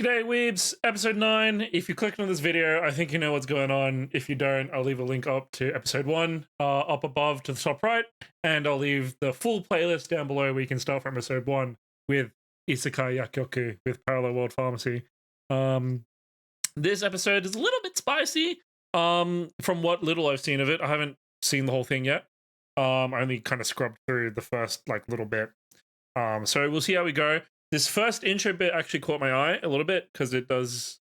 G'day weebs, episode 9. If you clicked on this video, I think you know what's going on. If you don't, I'll leave a link up to episode 1 up above to the top right, and I'll leave the full playlist down below where you can start from episode 1 with Isekai Yakkyoku with Parallel World Pharmacy. This episode is a little bit spicy from what little I've seen of it. I haven't seen the whole thing yet. I only kind of scrubbed through the first little bit. So we'll see how we go. This first intro bit actually caught my eye a little bit because it does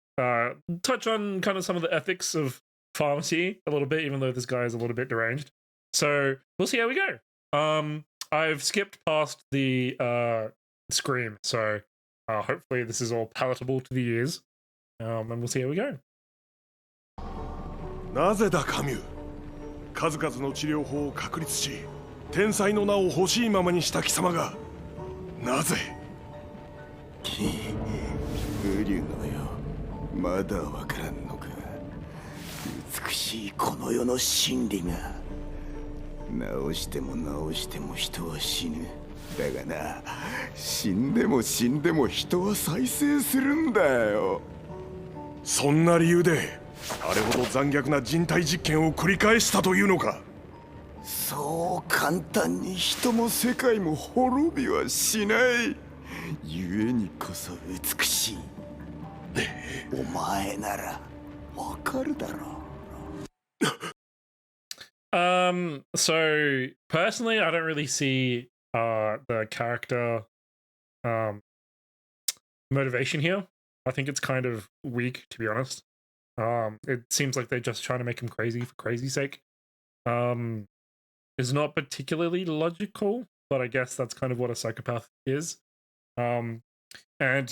touch on kind of some of the ethics of pharmacy a little bit, even though this guy is a little bit deranged. So we'll see how we go. I've skipped past the scream, so hopefully this is all palatable to the ears, and we'll see how we go. なぜだカミュ数々の治療法を確立し天才の名を欲しいままにした貴様がなぜブリュノよまだわからんのか美しいこの世の真理が直しても直しても人は死ぬだがな死んでも死んでも人は再生するんだよそんな理由であれほど残虐な人体実験を繰り返したというのかそう簡単に人も世界も滅びはしない故にこそ美しいお前ならわかるだろう So personally I don't really see the character motivation here. I think it's kind of weak, to be honest. It seems like they're just trying to make him crazy for crazy's sake. It's not particularly logical, but I guess that's kind of what a psychopath is. And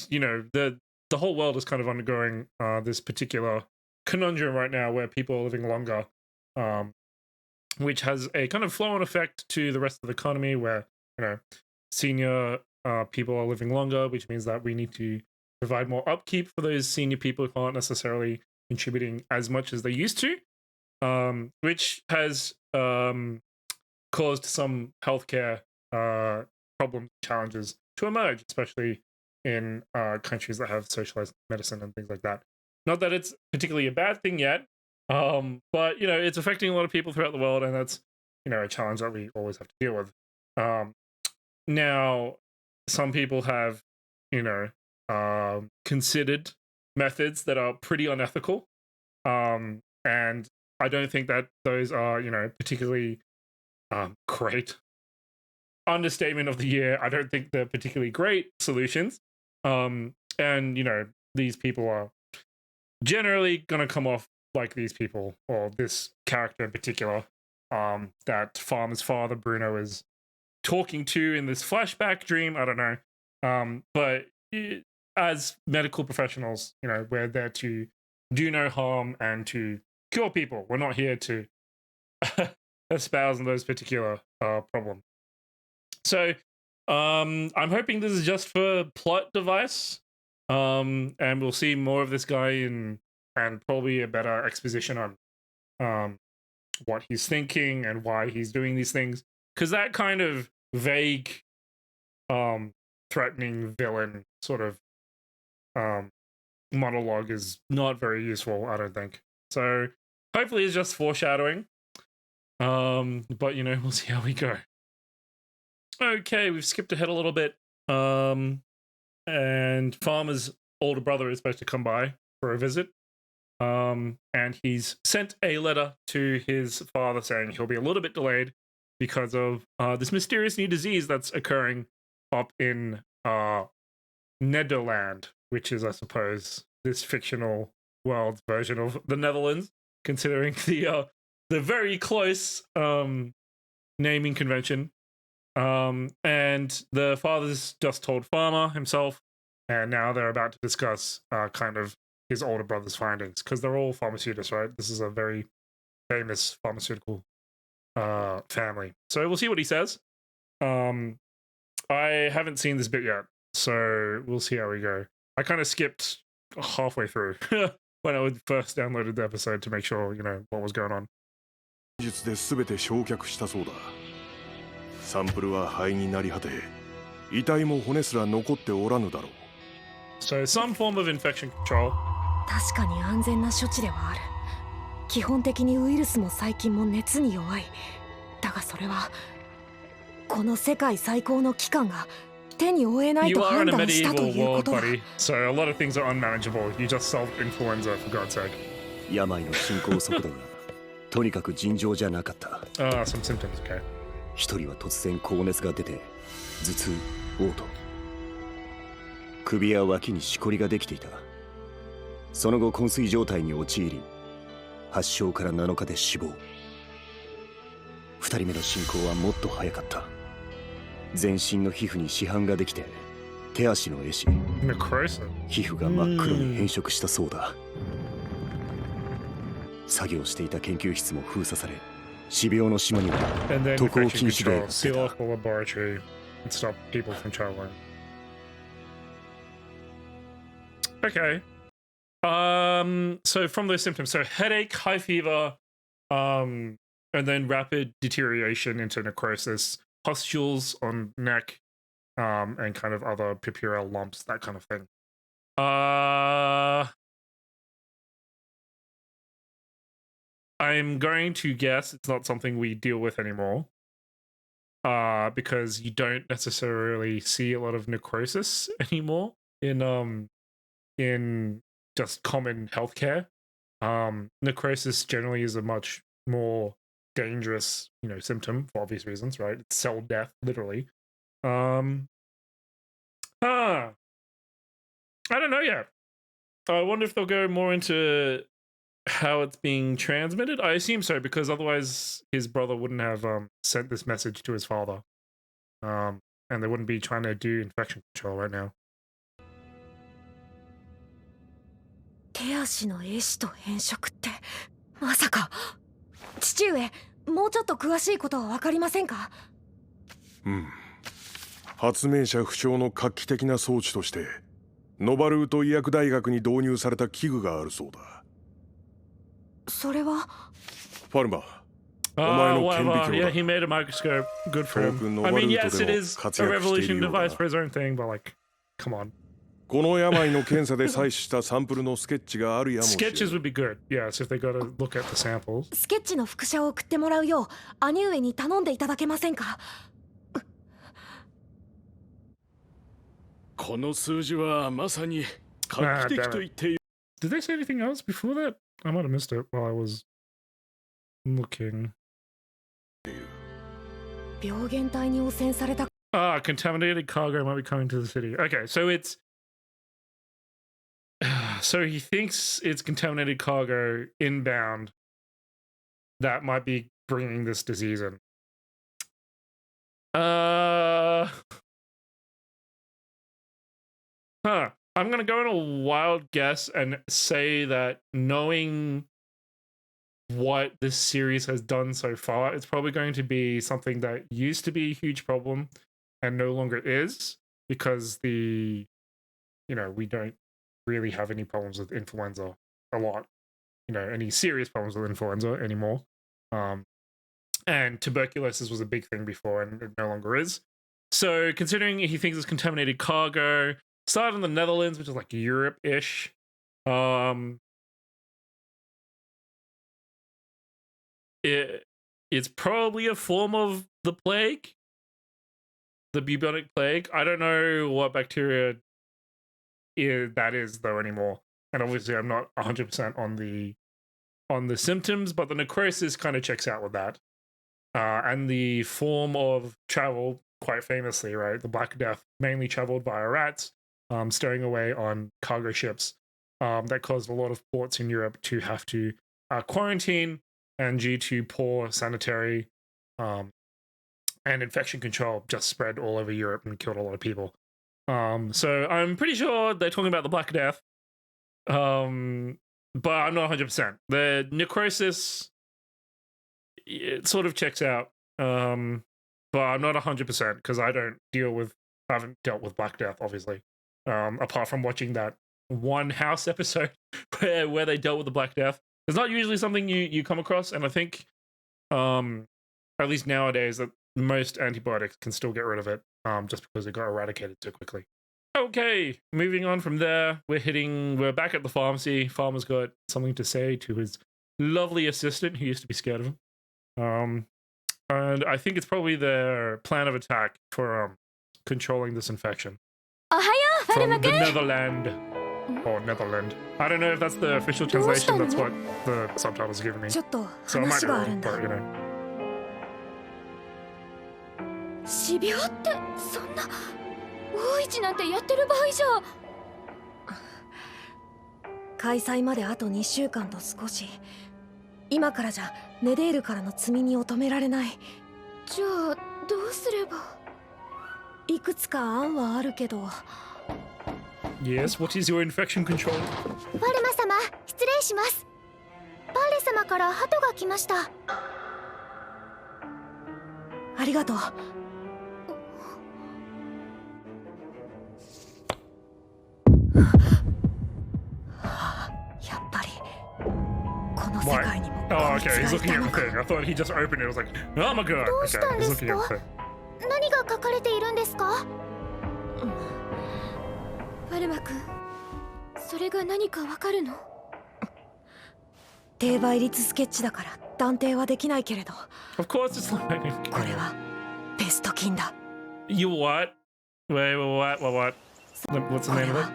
you know, the whole world is kind of undergoing this particular conundrum right now where people are living longer, which has a kind of flow-on effect to the rest of the economy where, you know, senior people are living longer, which means that we need to provide more upkeep for those senior people who aren't necessarily contributing as much as they used to, which has caused some healthcare problems, challenges to emerge, especially in countries that have socialized medicine and things like that. Not that it's particularly a bad thing yet, but you know, it's affecting a lot of people throughout the world, and that's, you know, a challenge that we always have to deal with. Now, some people have, you know, considered methods that are pretty unethical, and I don't think that those are, you know, particularly great. Understatement of the year. I don't think they're particularly great solutions. And you know, these people are generally gonna come off like these people, or this character in particular, that Farmer's father Bruno is talking to in this flashback dream. I don't know. But as medical professionals, you know, we're there to do no harm and to cure people. We're not here to espouse those particular problems. So I'm hoping this is just for plot device, and we'll see more of this guy and probably a better exposition on what he's thinking and why he's doing these things, because that kind of vague threatening villain sort of monologue is not very useful, I don't think. So hopefully it's just foreshadowing, but you know, we'll see how we go. Okay, we've skipped ahead a little bit, and Farmer's older brother is supposed to come by for a visit, and he's sent a letter to his father saying he'll be a little bit delayed because of this mysterious new disease that's occurring up in Nederland, which is, I suppose, this fictional world's version of the Netherlands, considering the very close naming convention. And the father's just told Farmer himself, and now they're about to discuss kind of his older brother's findings, because they're all pharmaceutists, right? This is a very famous pharmaceutical family. So we'll see what he says. I haven't seen this bit yet, so we'll see how we go. I kind of skipped halfway through when I first downloaded the episode to make sure, you know, what was going on. 術で全て焼却したそうだサンプルは灰になり果て遺体も骨すら残っておらぬだろう So some form of infection control. 確かに安全な処置ではある。基本的にウイルスも細菌も熱に弱い。だがそれはこの世界最高の機関が手に負えない You と are 判 in a 断したと medieval いうこ world, とだ。 buddy. So a lot of things are unmanageable. You just solved influenza, for God's sake. 病の進行速度がとにかく尋常じゃなかった。Some symptoms, okay. 一人は突然高熱が出て頭痛、嘔吐、首や脇にしこりができていた。その後昏睡状態に陥り、発症から7日で死亡。二人目の進行はもっと早かった。全身の皮膚に死斑ができて手足の壊死、 Necrosis. 皮膚が真っ黒に変色したそうだ。作業していた研究室も封鎖され、死病の島には And then 渡航 infection 禁止令 control. が出 Seal た。 off the laboratory and stop people from traveling. Okay. So from those symptoms, so headache, high fever, and then rapid deterioration into necrosis, pustules on neck, and kind of other pupular lumps, that kind of thing. I'm going to guess it's not something we deal with anymore. Because you don't necessarily see a lot of necrosis anymore in just common healthcare. Necrosis generally is a much more dangerous, symptom for obvious reasons, right? It's cell death, literally. I don't know yet. I wonder if they'll go more into how it's being transmitted. I assume so, because otherwise his brother wouldn't have sent this message to his father. And they wouldn't be trying to do infection control right now. 手足の壊死と変色ってまさか。父上、もうちょっと詳しいことは分かりませんか？発明者不詳の画期的な装置としてノバルート医薬大学に導入された器具があるそうだ。それはファルマ、お前の顕微 Whatever. 鏡 Yeah, だ。 he made a microscope. Good for 遠く him. ノ I バル mean, ー yes, ト it でも is 活 a 躍してい revolution るようだ device な。 for his own thing, but like, come on. この病の検査で採取したサンプルのスケッチがあるやもしれ Sketches ない。 would be good. Yes, if they got to look at the samples. スケッチの複写を送ってもらうよう兄上に頼んでいただけませんか？この数字はまさに画期的と言っていい。 Did they say anything else before that? I might have missed it while I was looking. 病原体に汚染された。 Contaminated cargo might be coming to the city. Okay, so it's... So he thinks it's contaminated cargo inbound that might be bringing this disease in. I'm going to go on a wild guess and say that knowing what this series has done so far, it's probably going to be something that used to be a huge problem and no longer is, because we don't really have any problems with influenza a lot, any serious problems with influenza anymore. And tuberculosis was a big thing before and it no longer is. So considering he thinks it's contaminated cargo, started in the Netherlands, which is like Europe-ish. It's probably a form of the plague, the bubonic plague. I don't know what bacteria that is though anymore, and obviously I'm not 100% on the symptoms, but the necrosis kind of checks out with that. And the form of travel, quite famously, right? The Black Death mainly traveled via rats, stowing away on cargo ships. That caused a lot of ports in Europe to have to quarantine, and due to poor sanitary and infection control, just spread all over Europe and killed a lot of people. So I'm pretty sure they're talking about the Black Death, but I'm not 100%. The necrosis, it sort of checks out, but I'm not 100% because I haven't dealt with Black Death, obviously, apart from watching that one House episode where they dealt with the Black Death. It's not usually something you come across, and I think, at least nowadays, that most antibiotics can still get rid of it, just because it got eradicated so quickly. Okay, moving on from there, we're back at the pharmacy. Farmer's got something to say to his lovely assistant who used to be scared of him. And I think it's probably their plan of attack for controlling this infection. おはよう、ファル From マ the 君。 Netherland. Or Netherland. I don't know if that's the official translation, that's what the subtitles give me. ちょっと So I might 話 be がある wrong, んだ but you know. 死病ってそんな大市なんてやってる場合じゃ。開催まであと2週間と少し。今からじゃネデールからの積み荷を止められない。じゃあどうすれば。いくつか案はあるけど。 Yes, what is your infection control? ファルマ様、失礼します。パーレ様から鳩が来ました。ありがとう。やっぱりこの世 Why? 界にも Oh, こいつ okay, が he's い looking た at の the か。 thing. I thought he just opened it. I was like, oh my god. どうしたん Okay, で he's す looking at か the thing. 何が書かれているんですか。ファルマ君、それが何かわかるの。低倍率スケッチだから断定はできないけれど、 Of course, it's like. これはペスト菌だ。 You what? Wait, what? What's the これ name of は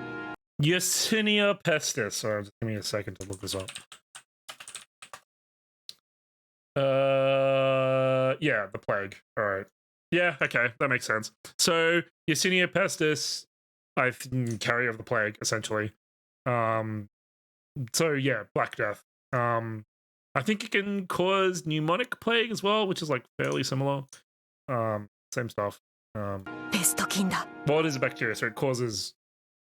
it? Yersinia pestis. Sorry, just give me a second to look this up. Yeah, the plague. All right. Yeah, okay, that makes sense. So Yersinia pestis, carrier of the plague, essentially. So yeah, Black Death. I think it can cause pneumonic plague as well, which is like fairly similar. Same stuff. ペスト菌だ。 Well, it is a bacteria, so it causes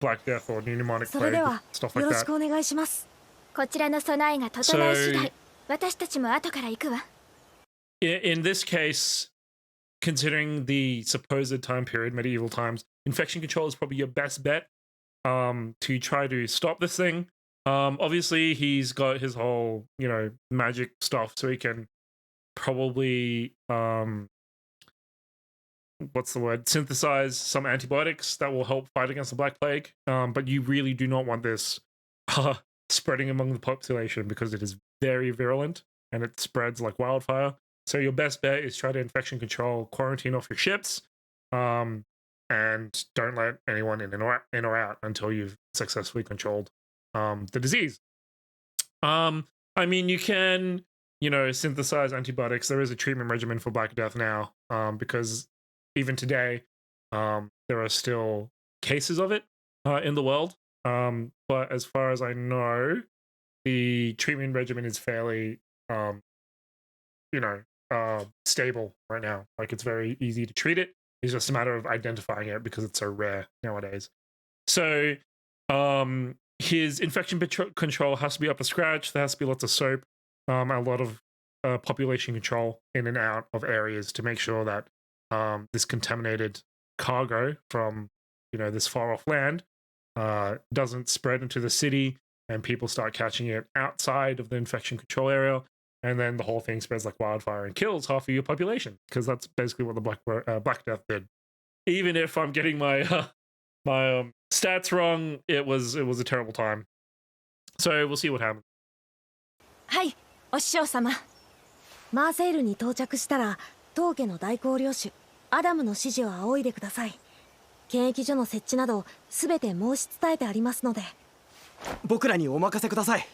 Black Death or pneumonic それ plague, では stuff よ like ろし that. くお願いします。こちらの備えが整い次 So- 第、私たちも後から行くわ。In this case, considering the supposed time period, medieval times, infection control is probably your best bet to try to stop this thing. Obviously, he's got his whole, magic stuff, so he can probably, what's the word? Synthesize some antibiotics that will help fight against the Black Plague. But you really do not want this spreading among the population because it is very virulent and it spreads like wildfire. So your best bet is try to infection control, quarantine off your ships, and don't let anyone in or out until you've successfully controlled the disease. I mean, you can, synthesize antibiotics. There is a treatment regimen for Black Death now, because even today, there are still cases of it in the world. But as far as I know, the treatment regimen is fairly, stable right now. Like, it's very easy to treat it. It's just a matter of identifying it because it's so rare nowadays. So, his infection control has to be up to scratch. There has to be lots of soap, a lot of population control in and out of areas to make sure that this contaminated cargo from, this far off land doesn't spread into the city and people start catching it outside of the infection control area. And then the whole thing spreads like wildfire and kills half of your population, because that's basically what the Black Death did. Even if I'm getting my stats wrong, it was a terrible time. So we'll see what happens. はい、お師匠様。マーセイルに到着したら当家の代行領主アダムの指示を仰いでください。検疫所の設置などすべて申し伝えてありますので。僕らにお任せください。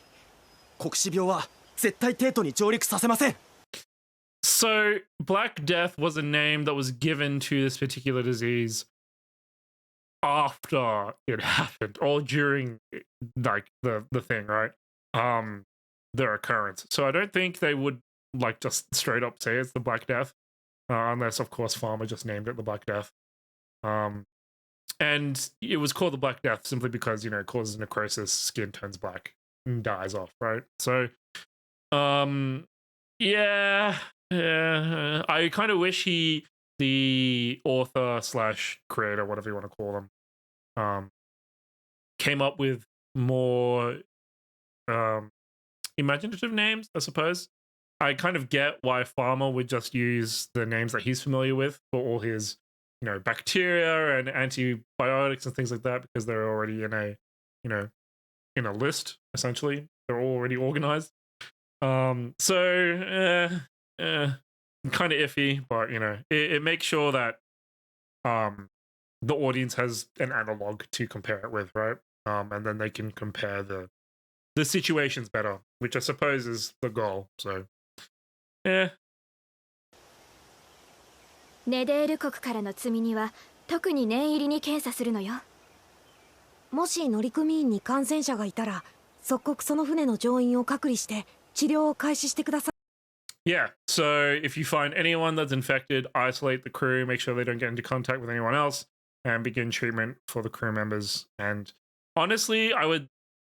黒死病は絶対帝都に上陸させません。 So Black Death was a name that was given to this particular disease after it happened, or during like the thing, right? Their occurrence. So I don't think they would like just straight up say it's the Black Death, unless of course Farmer just named it the Black Death. And it was called the Black Death simply because, it causes necrosis, skin turns black and dies off, right? So yeah, I kind of wish the author / creator, whatever you want to call them, came up with more imaginative names, I suppose. I kind of get why Farmer would just use the names that he's familiar with for all his bacteria and antibiotics and things like that, because they're already in a in a list. Essentially, they're already organized. So kind of iffy, but it makes sure that the audience has an analog to compare it with, right? And then they can compare the situations better, which I suppose is the goal. Soネデール国からの積み荷は特に念入りに検査するのよ。もし乗組員に感染者がいたら、即刻その船の乗員を隔離して治療を開始してください。Yeah, so if you find anyone that's infected, isolate the crew, make sure they don't get into contact with anyone else, and begin treatment for the crew members. And honestly, I would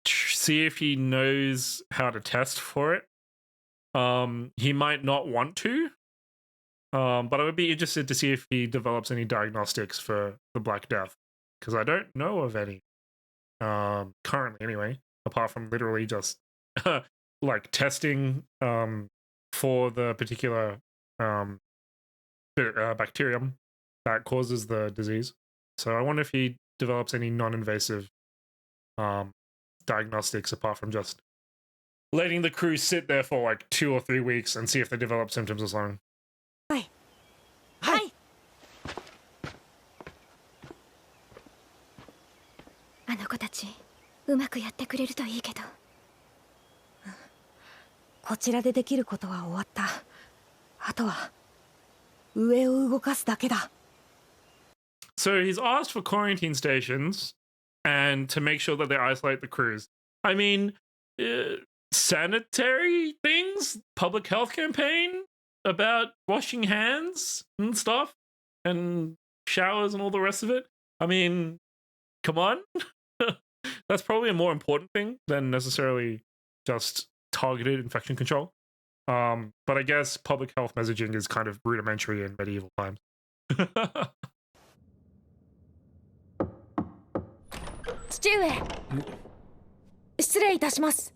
see if he knows how to test for it. He might not want to, but I would be interested to see if he develops any diagnostics for the Black Death, because I don't know of any currently, anyway, apart from literally just like testing for the particular bacterium that causes the disease. So I wonder if he develops any non-invasive diagnostics apart from just letting the crew sit there for like 2 or 3 weeks and see if they develop symptoms or something. Hi. Hi. あの子たちうまくやってくれるといいけど。こちらでできることは終わった。あとは上を動かすだけだ。So he's asked for quarantine stations and to make sure that they isolate the crews. I mean, sanitary things, public health campaign about washing hands and stuff, and showers and all the rest of it. I mean, come on. That's probably a more important thing than necessarily just targeted infection control. But I guess public health messaging is kind of rudimentary in medieval times. 父上、失礼いたします。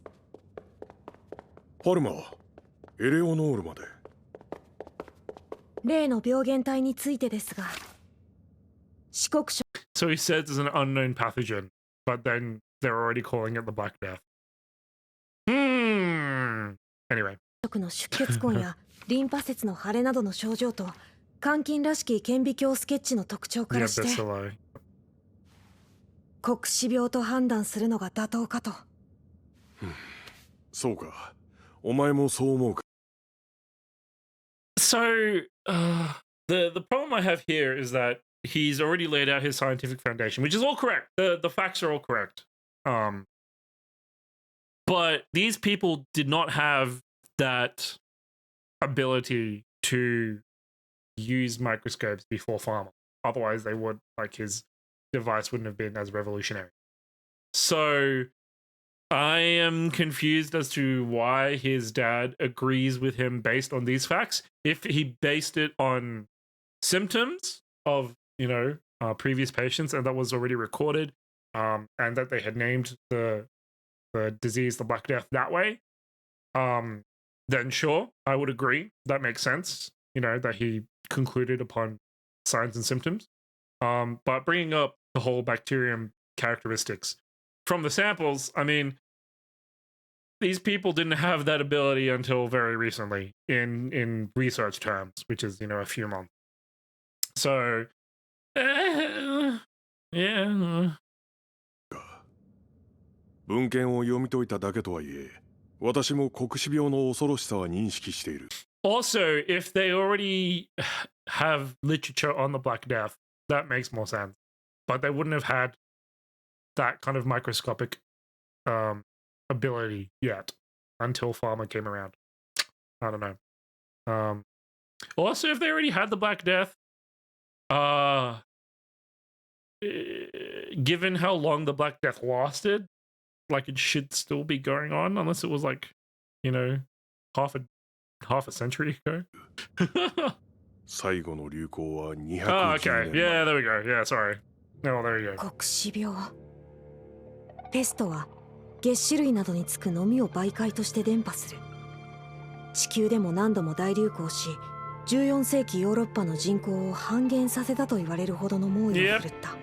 パルマ、エレオノールまで。例の病原体についてですが、四国省。So he says it's an unknown pathogen, but then they're already calling it the Black Death. Anyway. 食の出血痕やリンパ節の腫れなどの症状と肝筋らしき顕微鏡スケッチの特徴からして黒死病と判断するのが妥当かと。そうか。お前もそう思うか。So, the problem I have here is that he's already laid out his scientific foundation, which is all correct. The facts are all correct. But these people did not have that ability to use microscopes before pharma. Otherwise, they would, like, his device wouldn't have been as revolutionary. So I am confused as to why his dad agrees with him based on these facts. If he based it on symptoms of, previous patients, and that was already recorded, and that they had named the disease, the Black Death, that way, then sure, I would agree. That makes sense, that he concluded upon signs and symptoms. But bringing up the whole bacterium characteristics from the samples, I mean, these people didn't have that ability until very recently in research terms, which is, a few months. So, yeah. 文献を読み解いただけとはいえ、私も黒死病の恐ろしさは認識している。Also, if they already have literature on the Black Death, that makes more sense. But they wouldn't have had that kind of microscopic ability yet until pharma came around. I don't know. Also, if they already had the Black Death, given how long the Black Death lasted, like it should still be going on, unless it was like, half a century ago. 最後の流行は210年前。 Oh, okay. Yeah, there we go. Yeah, sorry. No, there we go. 黒死病。ペストは月種類などにつく飲みを媒介として伝播する。地球でも何度も大流行し、14世紀ヨーロッパの人口を半減させたと言われるほどの猛威を振るった。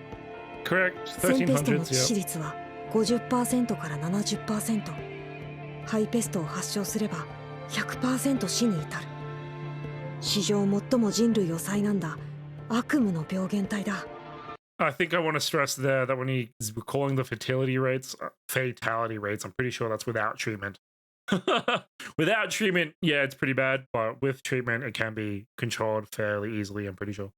Correct. 1000ペストの 1300s, 致死率は 50% から 70%。ハイペストを発症すれば 100% 死に至る。史上最も人類を災難だ悪夢の病原体だ。I think I want to stress there that when he's recalling the fatality rates, I'm pretty sure that's without treatment. Without treatment, yeah, it's pretty bad, but with treatment, it can be controlled fairly easily, I'm pretty sure.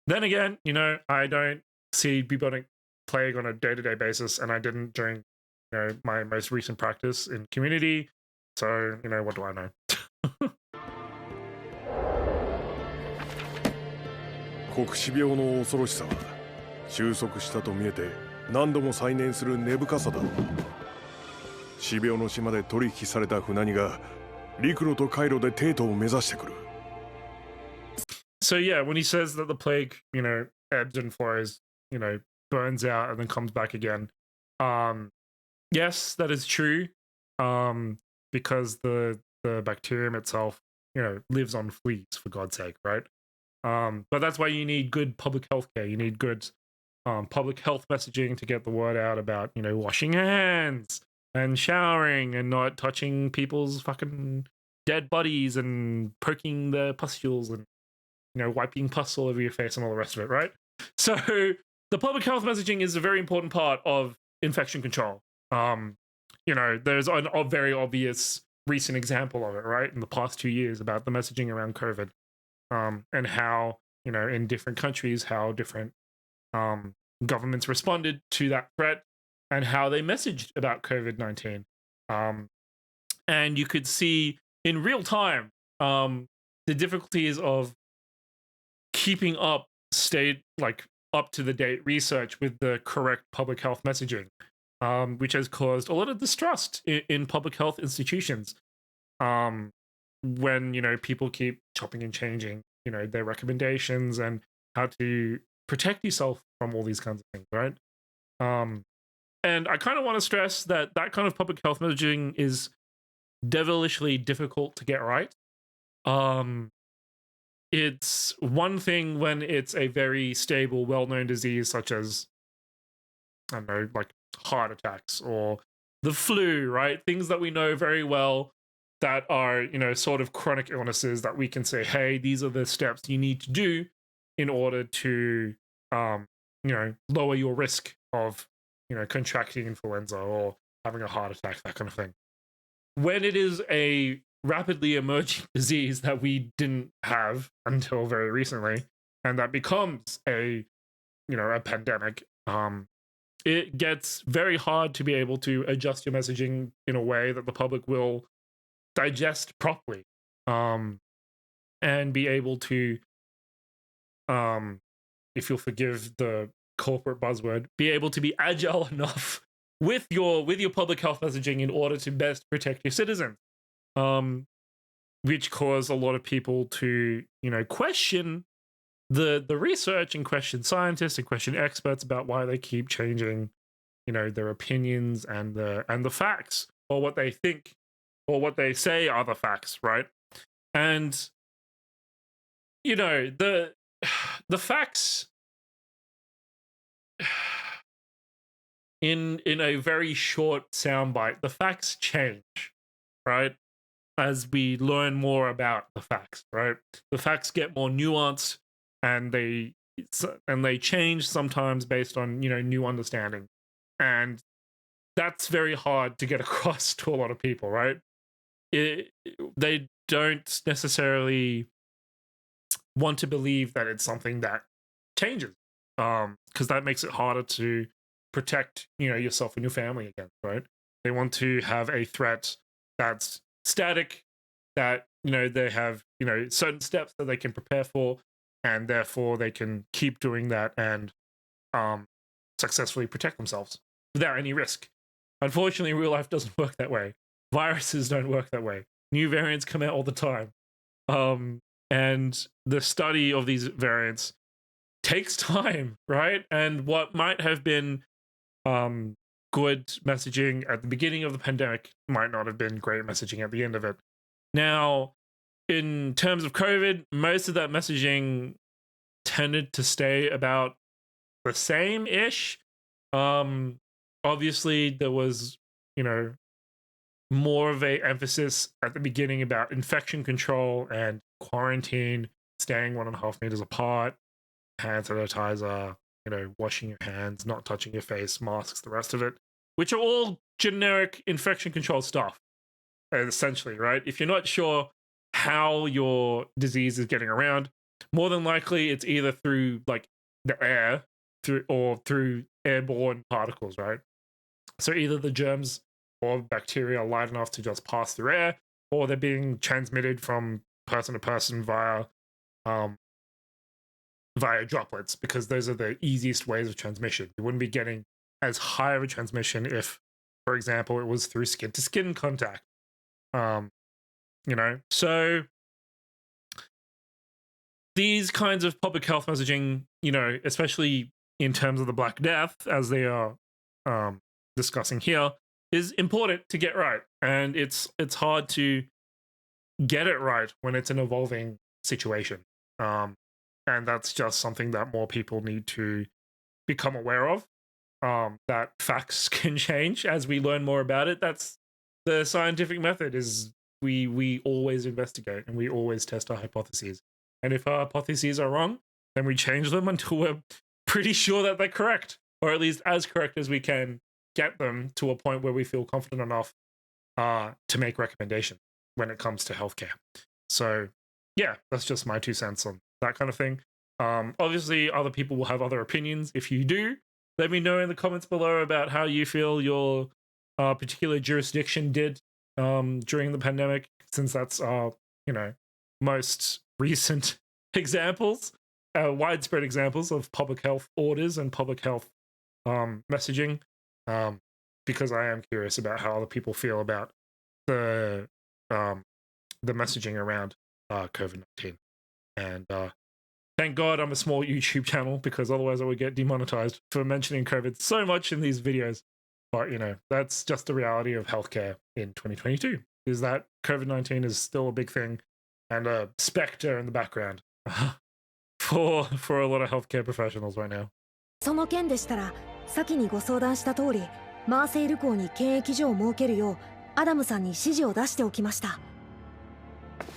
Then again, you know, I don't see bubonic plague on a day-to-day basis, and I didn't during, you know, my most recent practice in community, so, you know, what do I know? 黒死病の恐ろしさは収束したと見えて何度も再燃する根深さだろう。死病の島で取引された船荷が陸路と海路で帝都を目指してくる。So yeah, when he says that the plague, you know, ebbs and flows, you know, burns out and then comes back again, yes, that is true, because the bacterium itself, you know, lives on fleas, for God's sake, right? But that's why you need good public health care. You need good public health messaging to get the word out about, you know, washing hands and showering and not touching people's fucking dead bodies and poking their pustules and, you know, wiping pus all over your face and all the rest of it, right? So the public health messaging is a very important part of infection control. You know, there's a very obvious recent example of it, right? In the past 2 years about the messaging around COVID, and how, you know, in different countries, how different governments responded to that threat and how they messaged about COVID-19. And you could see in real time the difficulties of keeping up up to the date research with the correct public health messaging, which has caused a lot of distrust in public health institutions. When, you know, people keep chopping and changing, you know, their recommendations and how to protect yourself from all these kinds of things, right? And I kind of want to stress that that kind of public health messaging is devilishly difficult to get right. It's one thing when it's a very stable, well-known disease such as, I don't know, like heart attacks or the flu, right? Things that we know very well that are, you know, sort of chronic illnesses that we can say, hey, these are the steps you need to do in order to, you know, lower your risk of, you know, contracting influenza or having a heart attack, that kind of thing. When it is a rapidly emerging disease that we didn't have until very recently, and that becomes a, you know, a pandemic, it gets very hard to be able to adjust your messaging in a way that the public will digest properly, and be able to, if you'll forgive the corporate buzzword, be able to be agile enough with your public health messaging in order to best protect your citizens, which cause a lot of people to, you know, question the research and question scientists and question experts about why they keep changing, you know, their opinions and the facts, or what they think or what they say are the facts, right? And, you know, the facts in a very short soundbite, the facts change, right? As we learn more about the facts, right? The facts get more nuanced, and they change sometimes based on, you know, new understanding, and that's very hard to get across to a lot of people, right? They don't necessarily want to believe that it's something that changes, because that makes it harder to protect, you know, yourself and your family against, right? They want to have a threat that's static, that, you know, they have, you know, certain steps that they can prepare for, and therefore they can keep doing that and successfully protect themselves without any risk. Unfortunately, real life doesn't work that way. Viruses don't work that way. New variants come out all the time. And the study of these variants takes time, right? And what might have been good messaging at the beginning of the pandemic might not have been great messaging at the end of it. Now, in terms of COVID, most of that messaging tended to stay about the same-ish. Obviously, there was, more of a emphasis at the beginning about infection control and quarantine, staying 1.5 meters apart, hand sanitizer, washing your hands, not touching your face, masks, the rest of it, which are all generic infection control stuff, essentially, right? If you're not sure how your disease is getting around, more than likely it's either through like the air through airborne particles, right? So either the germs or bacteria are light enough to just pass through air, or they're being transmitted from person to person via droplets, because those are the easiest ways of transmission. You wouldn't be getting as high of a transmission if, for example, it was through skin to skin contact. So these kinds of public health messaging, especially in terms of the Black Death, as they are discussing here, is important to get right. And it's hard to get it right when it's an evolving situation. And that's just something that more people need to become aware of. That facts can change as we learn more about it. That's the scientific method, is we always investigate and we always test our hypotheses. And if our hypotheses are wrong, then we change them until we're pretty sure that they're correct, or at least as correct as we can get them, to a point where we feel confident enough to make recommendations when it comes to healthcare. So yeah, that's just my 2 cents on that kind of thing. Obviously, other people will have other opinions. If you do, let me know in the comments below about how you feel your particular jurisdiction did during the pandemic, since that's most recent examples, widespread examples of public health orders and public health messaging, because I am curious about how other people feel about the messaging around COVID-19. And thank God I'm a small YouTube channel, because otherwise I would get demonetized for mentioning COVID so much in these videos. But, that's just the reality of healthcare in 2022, is that COVID-19 is still a big thing and a specter in the background for a lot of healthcare professionals right now. その件でしたら、先にご相談した通り、マーセイル港に検疫所を設けるようアダムさんに指示を出しておきました。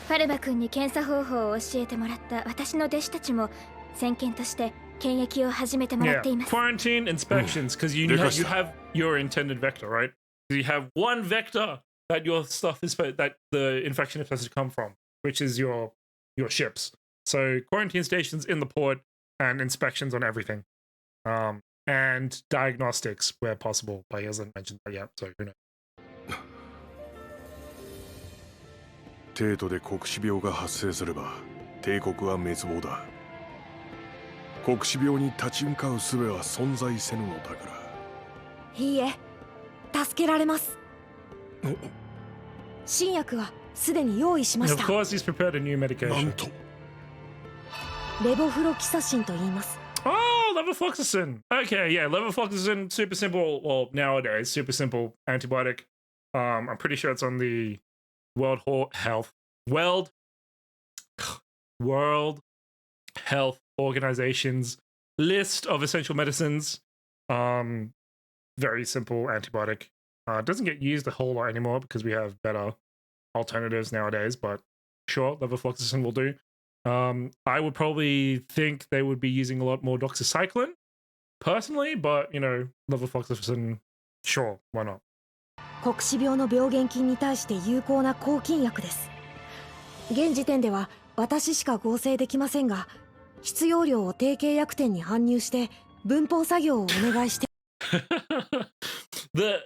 ファルマ君に検査方法を教えてもらった私の弟子たちも先見として検疫を始めてもらっています。Quarantine inspections, because you have your intended vector, right? You have one vector that your stuff is that the infection is supposed to come from, which is your ships. So quarantine stations in the port and inspections on everything, and diagnostics where possible. But he hasn't mentioned that yet, so who knows. 帝都で黒死病が発生すれば帝国は滅亡だ。黒死病に立ち向かう術は存在せぬのだから。いいえ、助けられます。新薬はすでに用意しました。 Of course, he's prepared a new medication. なんと。レボフロキサシンと言います。Oh, levofloxacin. Okay, yeah, levofloxacin, super simple. Well, nowadays, super simple antibiotic. I'm pretty sure it's on the World Health Organization's list of essential medicines. Very simple antibiotic. It doesn't get used a whole lot anymore because we have better alternatives nowadays, but sure, levofloxacin will do. I would probably think they would be using a lot more doxycycline, personally, but, levofloxacin, sure, why not? 黒死病の病原菌に対して有効な抗菌薬です。現時点では私しか合成できませんが、必要量を定型薬店に搬入して分包作業をお願いして。The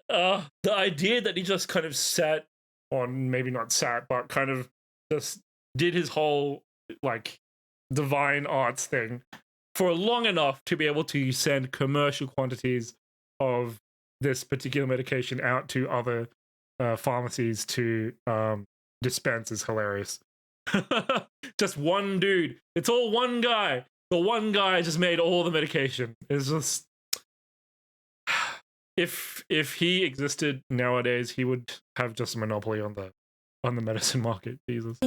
idea that he just kind of sat on, maybe not sat, but kind of just did his whole like divine arts thing for long enough to be able to send commercial quantities of this particular medication out to other pharmacies to dispense is hilarious. Just one dude. It's all one guy. The one guy just made all the medication. It's just if he existed nowadays, he would have just a monopoly on the medicine market. Jesus.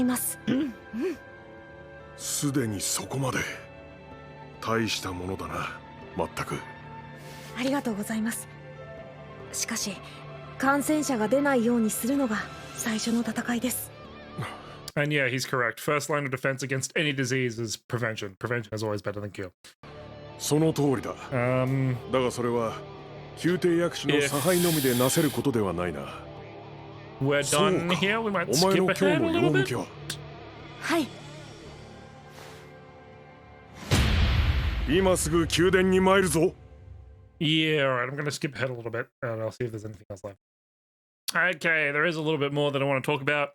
すでにそこまで。大したものだな、まったく。ありがとうございます。しかし感染者が出ないようにするのが最初の戦いです。 And yeah, he's correct. First line of defense against any disease is prevention. Prevention is always better than cure. その通りだ。だがそれは宮廷薬師の差配のみでなせることではないな。We're done here. We might お前 skip の今 ahead 日 a の little 用向 bit. きは。はい。今すぐ宮殿に参るぞ。Yeah, all right. I'm going to skip ahead a little bit, and I'll see if there's anything else left. Okay, there is a little bit more that I want to talk about.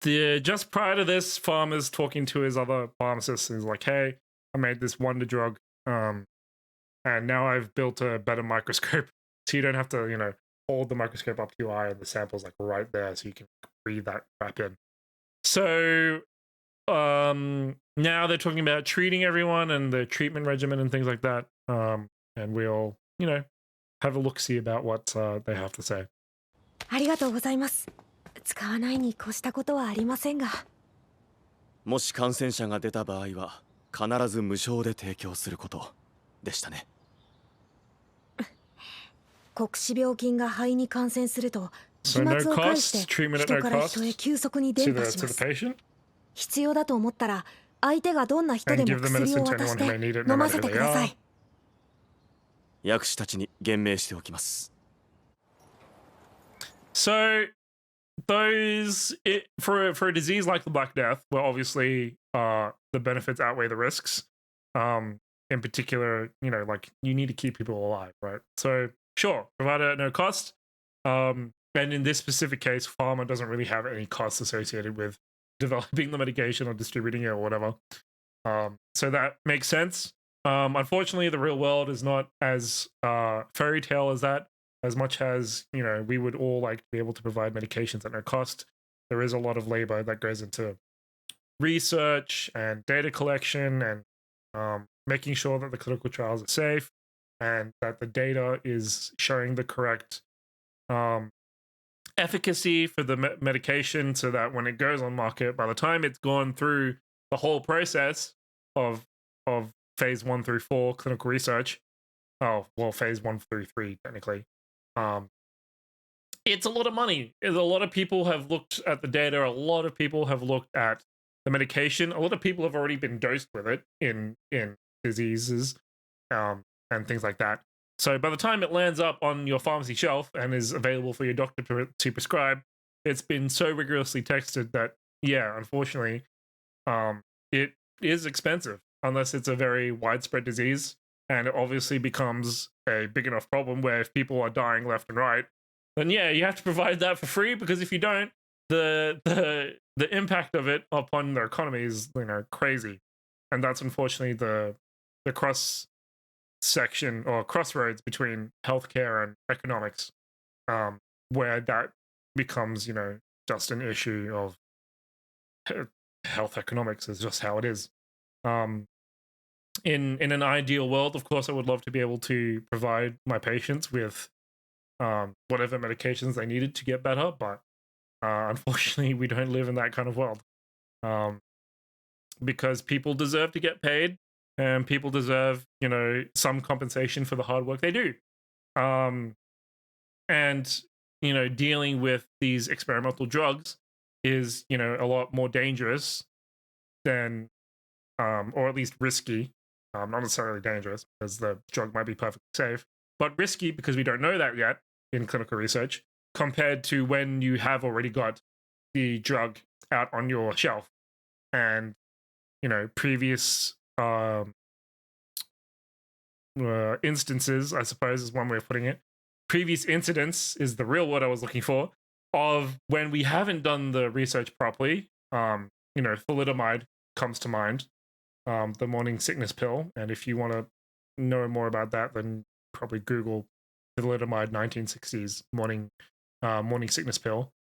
Just prior to this, Farmer's talking to his other pharmacist, and he's like, "Hey, I made this wonder drug, and now I've built a better microscope, so you don't have to, hold the microscope up to your eye, and the sample's like right there, so you can breathe that crap in." So, now they're talking about treating everyone and the treatment regimen and things like that. And we'll, have a look-see about what they have to say. ありがとうございます。使わないに越したことはありませんが。もし感染者が出た場合は必ず無償で提供することでしたね。黒死病菌が肺に感染すると飛 So 沫 no を介 cost, して treatment 人 at か no ら人へ cost 急速に to 伝 the 播し to ま the す。 patient, 必要だと思ったら相手がどんな人で and も give the 薬 medicine を to 渡し anyone て who may need it, no 飲ま matter せ who て they くださ are. い。薬師たちに言命しておきます。So for a disease like the Black Death, where obviously the benefits outweigh the risks. In particular, like you need to keep people alive, right? So sure, provide it at no cost. And in this specific case, pharma doesn't really have any costs associated with developing the medication or distributing it or whatever. So that makes sense. Unfortunately, the real world is not as fairy tale as that. As much as, we would all like to be able to provide medications at no cost, there is a lot of labor that goes into research and data collection and making sure that the clinical trials are safe and that the data is showing the correct efficacy for the medication so that when it goes on market, by the time it's gone through the whole process of phase 1 through 4 clinical research, phase 1 through 3 technically, it's a lot of money. A lot of people have looked at the data. A lot of people have looked at the medication. A lot of people have already been dosed with it in diseases and things like that. So by the time it lands up on your pharmacy shelf and is available for your doctor to prescribe, it's been so rigorously tested that, yeah, unfortunately, it is expensive unless it's a very widespread disease. And it obviously becomes a big enough problem where if people are dying left and right, then yeah, you have to provide that for free, because if you don't, the impact of it upon their economy is crazy. And that's unfortunately the cross section or crossroads between healthcare and economics, where that becomes just an issue of health economics is just how it is. In an ideal world, of course, I would love to be able to provide my patients with whatever medications they needed to get better, but unfortunately, we don't live in that kind of world. Because people deserve to get paid, and people deserve, some compensation for the hard work they do. And dealing with these experimental drugs is, a lot more dangerous than, or at least risky. Not necessarily dangerous, because the drug might be perfectly safe, but risky because we don't know that yet in clinical research, compared to when you have already got the drug out on your shelf. And, previous instances, I suppose is one way of putting it. Previous incidents is the real word I was looking for, of when we haven't done the research properly. Thalidomide comes to mind, the morning sickness pill. And if you want to know more about that, then probably Google thalidomide 1960s morning sickness pill.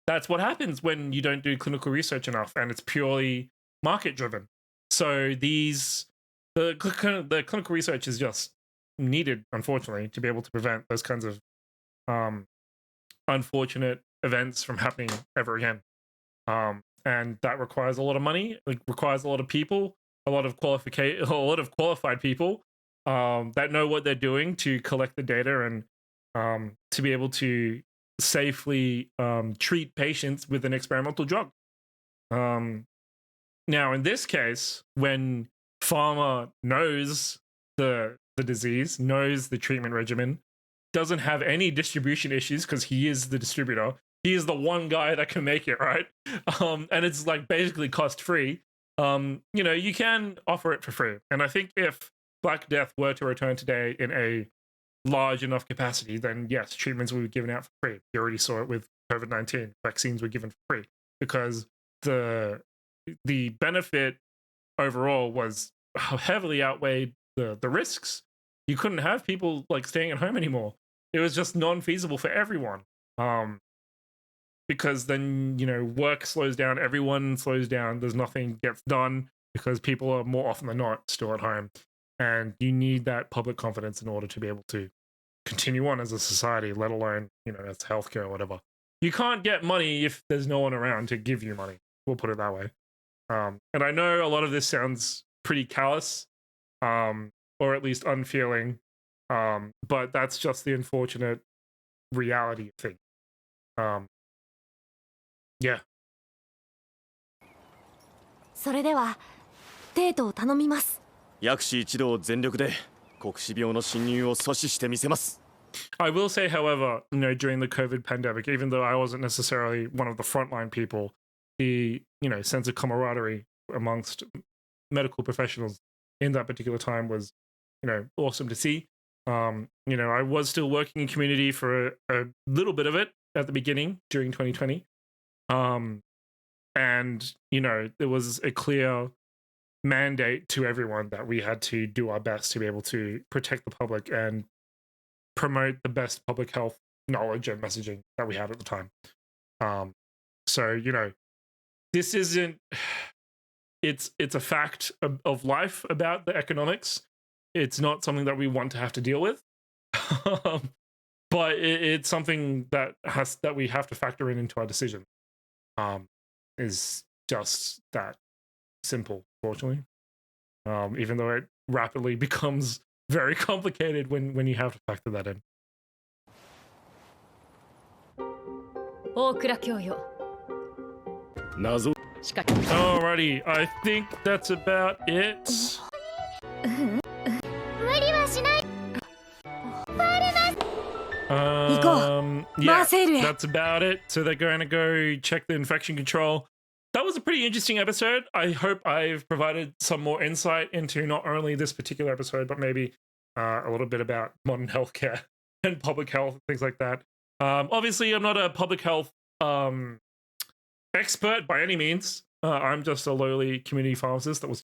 That's what happens when you don't do clinical research enough, and it's purely market driven. So the clinical research is just needed, unfortunately, to be able to prevent those kinds of unfortunate events from happening ever again. and that requires a lot of money. It requires a lot of people, a lot of qualified people that know what they're doing to collect the data and to be able to safely treat patients with an experimental drug. Now, in this case, when pharma knows the disease, knows the treatment regimen, doesn't have any distribution issues because he is the distributor. He is the one guy that can make it, right? And it's like basically cost free. You can offer it for free. And I think if Black Death were to return today in a large enough capacity, then yes, treatments will be given out for free. You already saw it with COVID-19. Vaccines were given for free because the benefit overall was heavily outweighed the risks. You couldn't have people like staying at home anymore. It was just non-feasible for everyone. Because then, work slows down, everyone slows down, there's nothing gets done because people are more often than not still at home. And you need that public confidence in order to be able to continue on as a society, let alone, as healthcare or whatever. You can't get money if there's no one around to give you money. We'll put it that way. And I know a lot of this sounds pretty callous, or at least unfeeling, but that's just the unfortunate reality of things. Yeah. それではデートを頼みます。薬師一同全力で黒死病の侵入を阻止してみせます。 I will say, however, during the COVID pandemic, even though I wasn't necessarily one of the frontline people, the sense of camaraderie amongst medical professionals in that particular time was, awesome to see. I was still working in community for a little bit of it at the beginning during 2020. And, there was a clear mandate to everyone that we had to do our best to be able to protect the public and promote the best public health knowledge and messaging that we had at the time. So, this isn't, it's a fact of life about the economics. It's not something that we want to have to deal with. But it's something that we have to factor into our decision. Is just that simple, fortunately. Even though it rapidly becomes very complicated when you have to factor that in. 大倉教養 謎 仕掛け Alrighty, I think that's about it. 無理はしない。 Yeah, that's about it. So they're going to go check the infection control. That was a pretty interesting episode. I hope I've provided some more insight into not only this particular episode, but maybe a little bit about modern healthcare and public health, things like that. Obviously, I'm not a public health expert by any means. I'm just a lowly community pharmacist that was